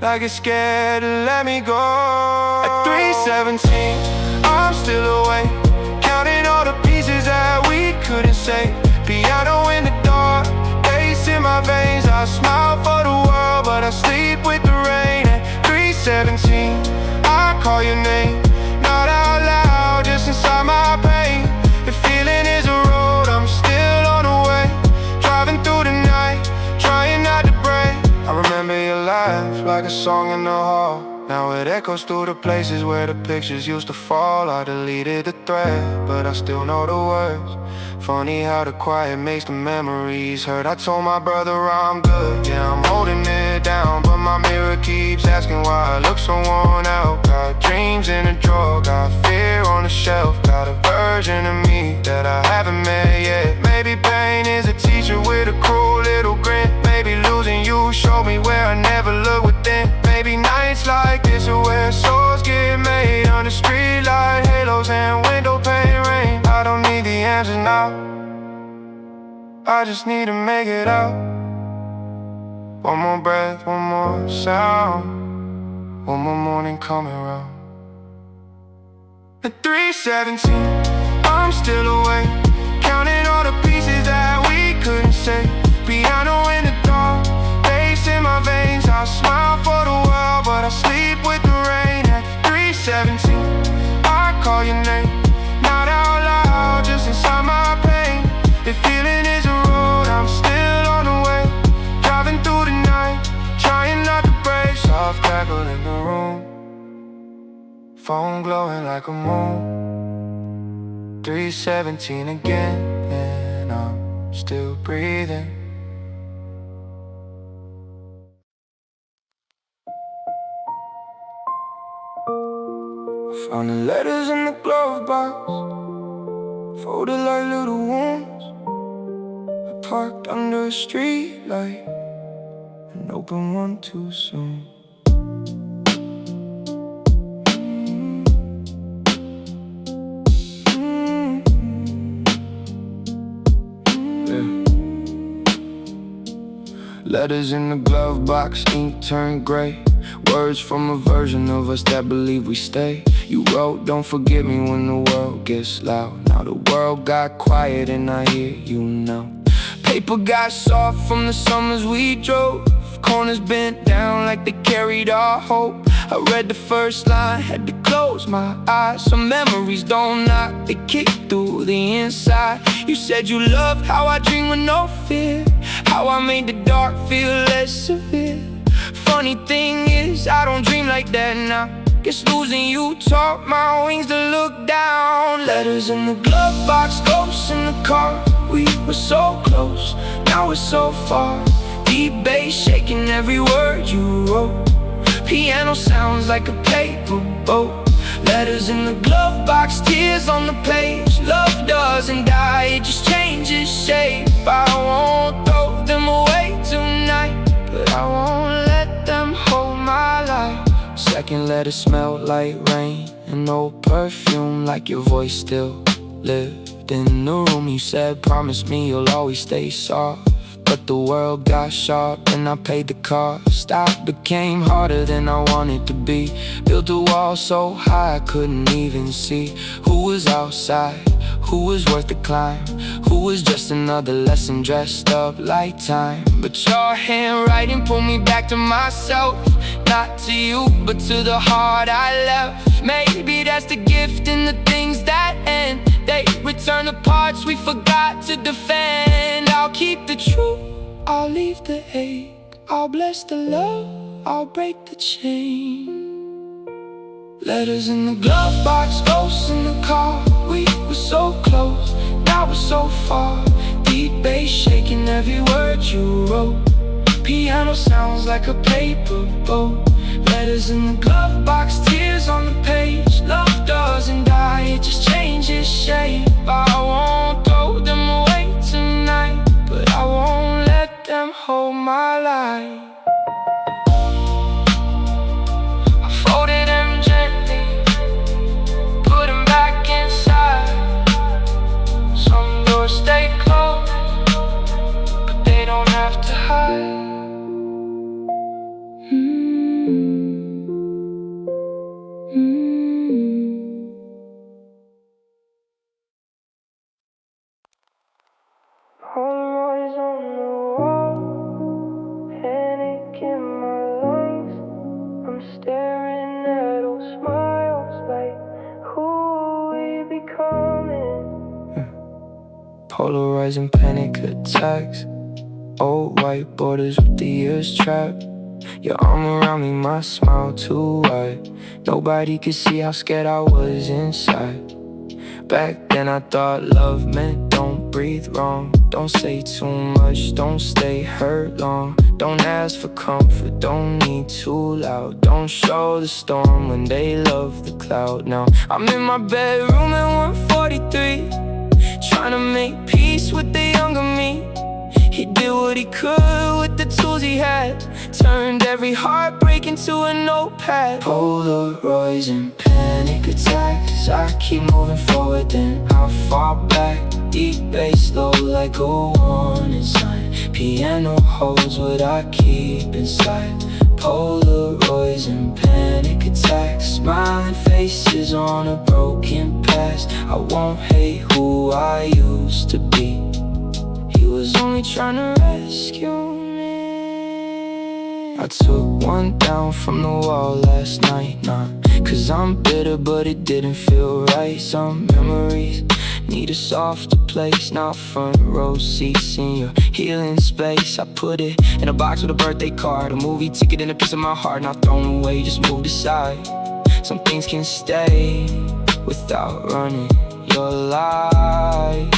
like it's scared to let me go. At 3:17, I'm still awake, counting all the pieces that we couldn't save. Piano in the dark, bass in my veins. I smile for the world, but I sleep with the rain. At 3:17, I call your name, not out loud, just inside my pain. The feeling is a road, I'm still on the way, driving through the night, trying not to break. I remember your laugh like a song in the hall. Now it echoes through the places where the pictures used to fall. I deleted the thread, but I still know the words. Funny how the quiet makes the memories hurt. I told my brother I'm good, yeah, I'm holding it down, but my mirror keeps asking why I look so worn out. Got dreams in a drawer, got fear on the shelf, got a version of me that I haven't met yet. Maybe pain is a teacher with a cruel little grin. Maybe losing you showed me where I never looked within. Maybe nights like this are where souls get made, under streetlight halos and window pane rain. I don't need the answers now, I just need to make it out. One more breath, one more sound, one more morning coming round. At 3:17, I'm still awake, counting all the pieces that we couldn't say. Piano in the dark, bass in my veins. I smile for the world, but I sleep with the rain. At 3:17, I call your name, not out loud, just inside my pain. The feeling is a road, I'm still on the way, driving through the night, trying not to break. Soft crackle in the room, phone glowing like a moon. 3:17 again, and I'm still breathing. Found the letters in the glove box, folded like little wounds. I parked under a street light and opened one too soon. Letters in the glove box, ink turned gray. Words from a version of us that believe we stay. You wrote, don't forget me when the world gets loud. Now the world got quiet and I hear you now. Paper got soft from the summers we drove, corners bent down like they carried our hope. I read the first line, had to close my eyes. Some memories don't knock, they kick through the inside. You said you loved how I dream with no fear, how I made the dark feel less severe. Funny thing is, I don't dream like that now. Guess losing you taught my wings to look down. Letters in the glove box, ghosts in the car. We were so close, now we're so far. Deep bass shaking every word you wrote. Piano sounds like a paper boat. Letters in the glove box, tears on the page. Love doesn't die, it just changes shape. I won't throw them away tonight, but I won't let them hold my life. Second letter smelled like rain and old perfume, like your voice still lived in the room. You said, promise me you'll always stay soft, but the world got sharp and I paid the cost. I became harder than I wanted to be, built a wall so high I couldn't even see who was outside, who was worth the climb, who was just another lesson dressed up like time. But your handwriting pulled me back to myself, not to you, but to the heart I left. Maybe that's the gift in the things that end. They return the parts we forgot to defend. I'll keep the truth, I'll leave the ache, I'll bless the love, I'll break the chain. Letters in the glove box, ghosts in the car. We were so close, now we're so far. Deep bass shaking every word you wrote. Piano sounds like a paper boat. Letters in the glove box, tears on the page. Love doesn't die, it just changes shape. I won't throw them away tonight, but I won't let them hold my light. I folded them gently, put them back inside. Some doors stay closed, but they don't have to hide. Polaroids on the wall, panic in my lungs. I'm staring at old smiles like, who are we becoming? Polarizing panic attacks, old white borders with the years trapped. Your arm around me, my smile too wide. Nobody could see how scared I was inside. Back then I thought love meant don't breathe wrong. Don't say too much, don't stay hurt long. Don't ask for comfort, don't need too loud. Don't show the storm when they love the cloud. Now I'm in my bedroom at 143, trying to make peace with the younger me. He did what he could with the tools he had, turned every heartbreak into a notepad. Polaroids and panic attacks, I keep moving forward then I fall back. Deep bass low like a warning sign. Piano holds what I keep inside. Polaroids and panic attacks, smiling faces on a broken past. I won't hate who I used to be. He was only trying to rescue me. I took one down from the wall last night, not cause I'm bitter, but it didn't feel right. Some memories need a softer place, not front row seats in your healing space. I put it in a box with a birthday card, a movie ticket and a piece of my heart. Not thrown away, just moved aside. Some things can stay without running your life.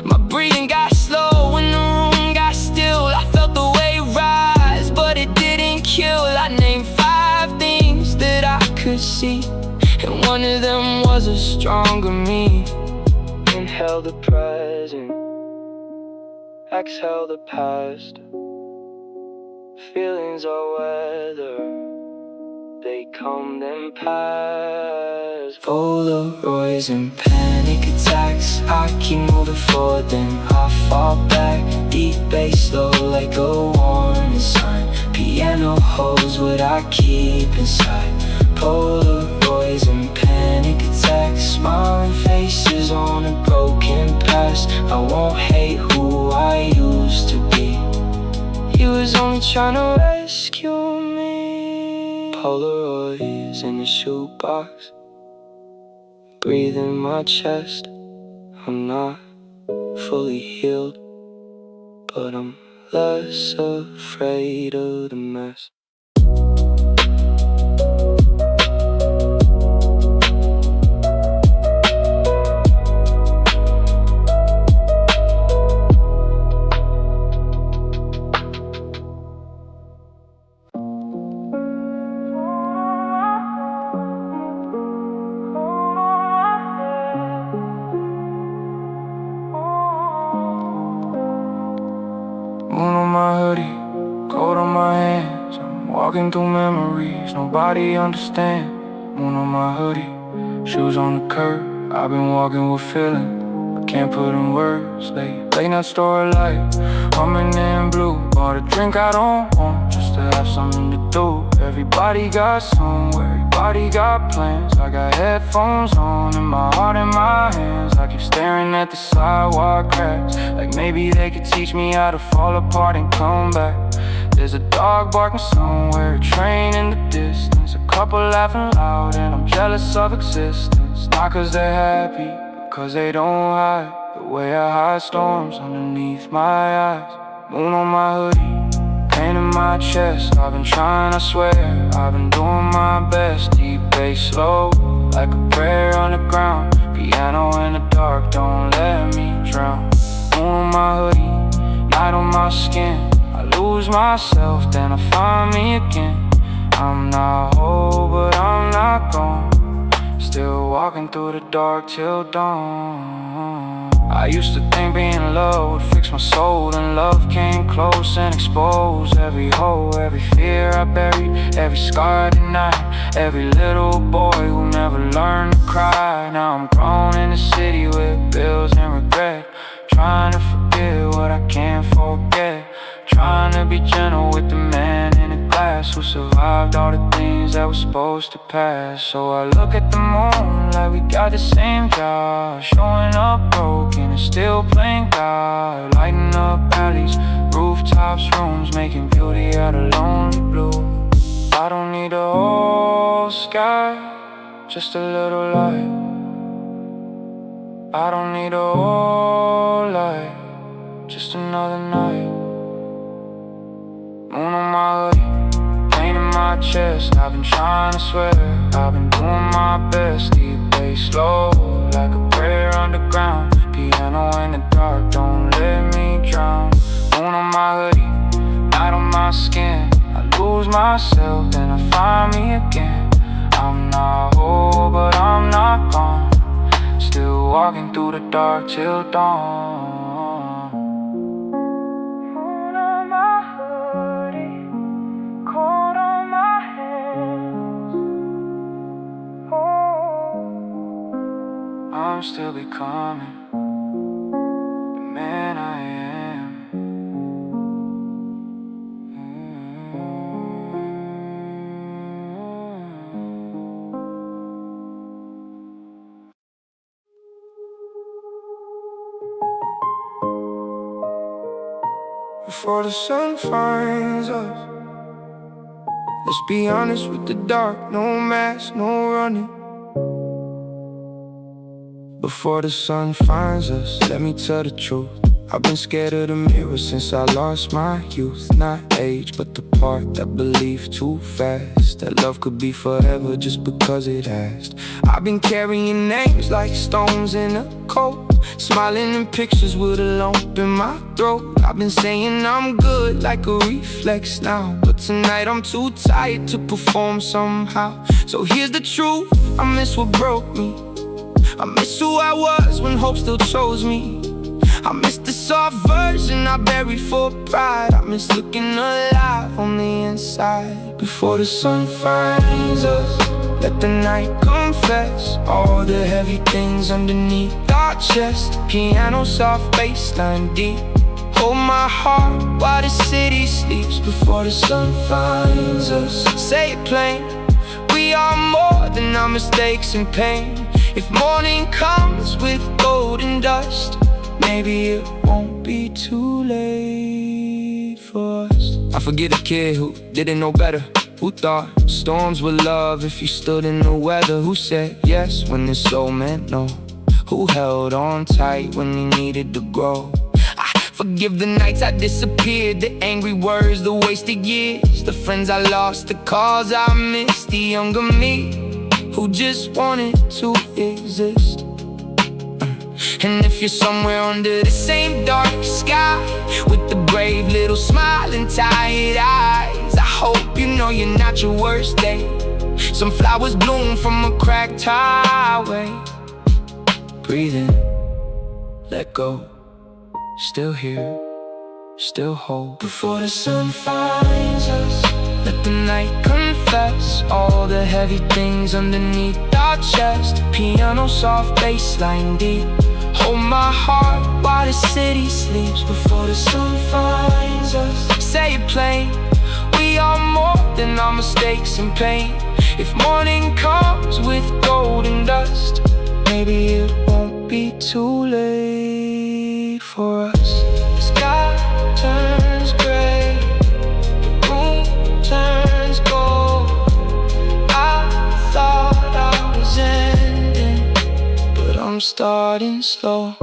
My breathing got slow when the room got still. I felt the wave rise, but it didn't kill. I named 5 things that I could see, and one of them was a stronger me. Inhale the present, exhale the past. Feelings are weather, they come then pass. Polaroids and panic attacks, I keep moving forward then I fall back. Deep bass low like a warning sign. Piano holds what I keep inside. Polaroids and panic attacks, smiling faces on a broken past. I won't hate who I used to be. He was only trying to rescue me. Polaroids in the shoebox, breathe in my chest. I'm not fully healed, but I'm less afraid of the mess. Moon on my hoodie, cold on my hands. I'm walking through memories, nobody understand. Moon on my hoodie, shoes on the curb. I've been walking with feeling, I can't put in words. Late night store light, humming in blue. Bought a drink I don't want, just to have something to do. Everybody got somewhere, everybody got plans. I got headphones on and my heart in my hands. I keep staring at the sidewalk cracks, like maybe they could teach me how to fall apart and come back. There's a dog barking somewhere, a train in the distance, a couple laughing loud, and I'm jealous of existence. Not cause they're happy, but cause they don't hide the way I hide storms underneath my eyes. Moon on my hoodie, pain in my chest. I've been trying, I swear, I've been doing my best. Deep bass slow, like a prayer on the ground. Piano in the dark, don't let me drown. Moon on my hoodie, night on my skin. I lose myself, then I find me again. I'm not whole, but I'm not gone. Still walking through the dark till dawn. I used to think being in love would fix my soul, and love came close and exposed every hole, every fear I buried, every scar I denied, every little boy who never learned to cry. Now I'm grown in the city with bills and regret, trying to forget what I can't forget, trying to be gentle with the man in the glass who survived all the things that were supposed to pass. So I look at the moon like we got the same job, showing up broken and still playing God, lighting up alleys, rooftops, rooms, making beauty out of lonely blue. I don't need a whole sky, just a little light. I don't need a whole light, just another night. Moon on my hoodie, pain in my chest. I've been trying, I swear, I've been doing my best. Deep bass slow, like a prayer underground. Piano in the dark, don't let me drown. Moon on my hoodie, night on my skin. I lose myself, then I find me again. I'm not whole, but I'm not gone. Still walking through the dark till dawn. Moon on my hoodie, cold on my hands. Oh, I'm still becoming the man I am. Before the sun finds us, let's be honest with the dark. No mask, no running. Before the sun finds us, let me tell the truth. I've been scared of the mirror since I lost my youth. Not age, but the part that believed too fast that love could be forever just because it has. I've been carrying names like stones in a coat, smiling in pictures with a lump in my throat. I've been saying I'm good like a reflex now, but tonight I'm too tired to perform somehow. So here's the truth, I miss what broke me. I miss who I was when hope still chose me. I miss the soft version I buried for pride. I miss looking alive on the inside. Before the sun finds us, let the night confess all the heavy things underneath our chest. Piano, soft bassline deep. Hold my heart while the city sleeps. Before the sun finds us, say it plain, we are more than our mistakes and pain. If morning comes with golden dust, maybe it won't be too late for us. I forget a kid who didn't know better, who thought storms were love if you stood in the weather, who said yes when his soul meant no, who held on tight when he needed to grow. I forgive the nights I disappeared, the angry words, the wasted years, the friends I lost, the calls I missed, the younger me who just wanted to exist. And if you're somewhere under the same dark sky, with the brave little smile and tired eyes, I hope you know you're not your worst day. Some flowers bloom from a cracked highway. Breathe in, let go, still here, still whole. Before the sun finds us, let the night confess all the heavy things underneath our chest. Piano, soft bassline deep. Hold my heart while the city sleeps. Before the sun finds us, say it plain, we are more than our mistakes and pain. If morning comes with golden dust, maybe it won't be too late for us. The sky turns gray, the room turns gold. I thought I was ending, but I'm starting slow.